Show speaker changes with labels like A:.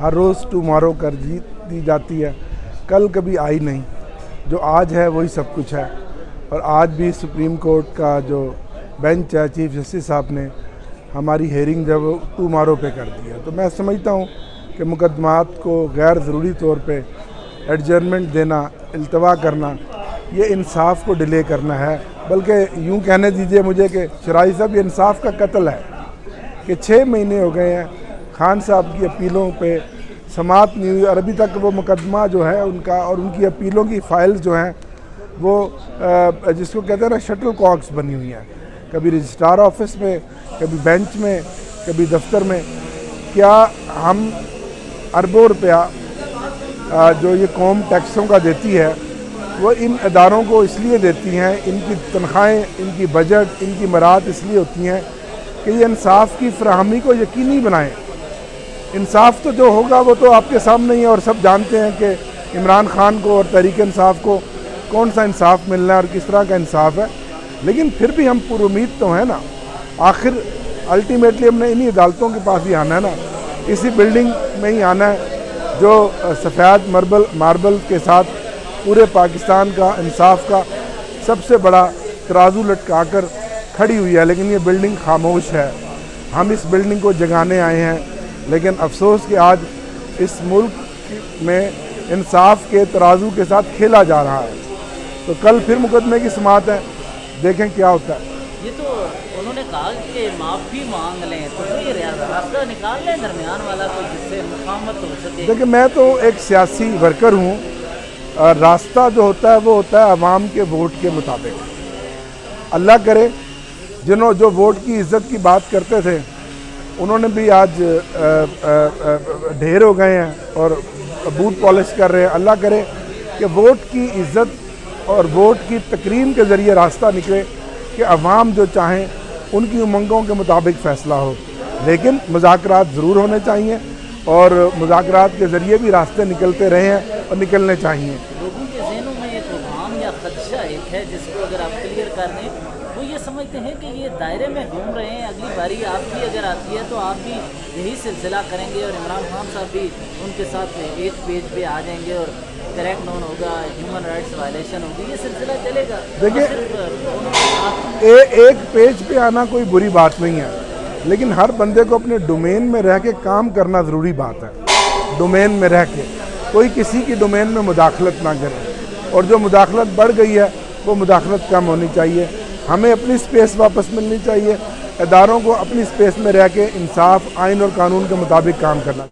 A: ہر روز tomorrow کر دی جاتی ہے، کل کبھی آئی نہیں، جو آج ہے وہی سب کچھ ہے۔ اور آج بھی سپریم کورٹ کا جو بینچ ہے، چیف جسٹس صاحب نے ہماری ہیئرنگ جب ٹمارو پہ کر دی ہے، تو میں سمجھتا ہوں کہ مقدمات کو غیر ضروری طور پہ ایڈجرنمنٹ دینا، التوا کرنا، یہ انصاف کو ڈیلے کرنا ہے۔ بلکہ یوں کہنے دیجئے مجھے کہ شرائع صاحب، یہ انصاف کا قتل ہے کہ 6 مہینے ہو گئے ہیں خان صاحب کی اپیلوں پہ سماعت نہیں ہوئی، اور ابھی تک وہ مقدمہ جو ہے ان کا اور ان کی اپیلوں کی فائلز جو ہیں وہ جس کو کہتے ہیں نا شٹل کاکس بنی ہوئی ہیں، کبھی رجسٹرار آفس میں، کبھی بینچ میں، کبھی دفتر میں۔ کیا ہم اربوں روپیہ جو یہ قوم ٹیکسوں کا دیتی ہے وہ ان اداروں کو اس لیے دیتی ہیں، ان کی تنخواہیں، ان کی بجٹ، ان کی مراعات اس لیے ہوتی ہیں کہ یہ انصاف کی فراہمی کو یقینی بنائیں۔ انصاف تو جو ہوگا وہ تو آپ کے سامنے ہی ہے، اور سب جانتے ہیں کہ عمران خان کو اور تحریک انصاف کو کون سا انصاف ملنا ہے اور کس طرح کا انصاف ہے۔ لیکن پھر بھی ہم پر امید تو ہیں نا، آخر الٹیمیٹلی ہم نے انہی عدالتوں کے پاس ہی آنا ہے نا، اسی بلڈنگ میں ہی آنا ہے جو سفید ماربل کے ساتھ پورے پاکستان کا انصاف کا سب سے بڑا ترازو لٹکا کر کھڑی ہوئی ہے۔ لیکن یہ بلڈنگ خاموش ہے، ہم اس بلڈنگ کو جگانے آئے ہیں، لیکن افسوس کہ آج اس ملک میں انصاف کے ترازو کے ساتھ کھیلا جا رہا ہے۔ تو کل پھر مقدمے کی سماعت ہے، دیکھیں کیا ہوتا ہے۔
B: یہ تو انہوں نے کہا کہ معافی مانگ لیں، تو کوئی راستہ نکال لیں درمیان والا کوئی جس سے مفاہمت ہو سکے۔
A: دیکھیں، میں تو ایک سیاسی ورکر ہوں، راستہ جو ہوتا ہے وہ ہوتا ہے عوام کے ووٹ کے مطابق۔ اللہ کرے جو ووٹ کی عزت کی بات کرتے تھے انہوں نے بھی آج ڈھیر ہو گئے ہیں اور بوتھ پالش کر رہے ہیں۔ اللہ کرے کہ ووٹ کی عزت اور ووٹ کی تکریم کے ذریعے راستہ نکلے کہ عوام جو چاہیں ان کی امنگوں کے مطابق فیصلہ ہو۔ لیکن مذاکرات ضرور ہونے چاہیے، اور مذاکرات کے ذریعے بھی راستے نکلتے رہے ہیں اور نکلنے چاہیے۔
B: لوگوں کے ذہنوں میں ایک ابہام یا خدشہ ایک ہے جس کو اگر آپ کلیئر کر دیں، وہ یہ سمجھتے ہیں کہ یہ دائرے میں گھوم رہے ہیں، اگلی باری آپ کی اگر آتی ہے تو آپ بھی یہی سلسلہ کریں گے اور عمران خان صاحب بھی ان کے ساتھ ایک پیج پہ آ جائیں گے اور کریکٹ نون ہوگا، ہیومن رائٹس وائلیشن ہوگی، یہ سلسلہ چلے گا۔
A: دیکھیں، ایک پیج پہ آنا کوئی بری بات نہیں ہے، لیکن ہر بندے کو اپنے ڈومین میں رہ کے کام کرنا ضروری بات ہے۔ ڈومین میں رہ کے کوئی کسی کی ڈومین میں مداخلت نہ کرے، اور جو مداخلت بڑھ گئی ہے وہ مداخلت کم ہونی چاہیے۔ ہمیں اپنی سپیس واپس ملنی چاہیے، اداروں کو اپنی سپیس میں رہ کے انصاف، آئین اور قانون کے مطابق کام کرنا چاہیے۔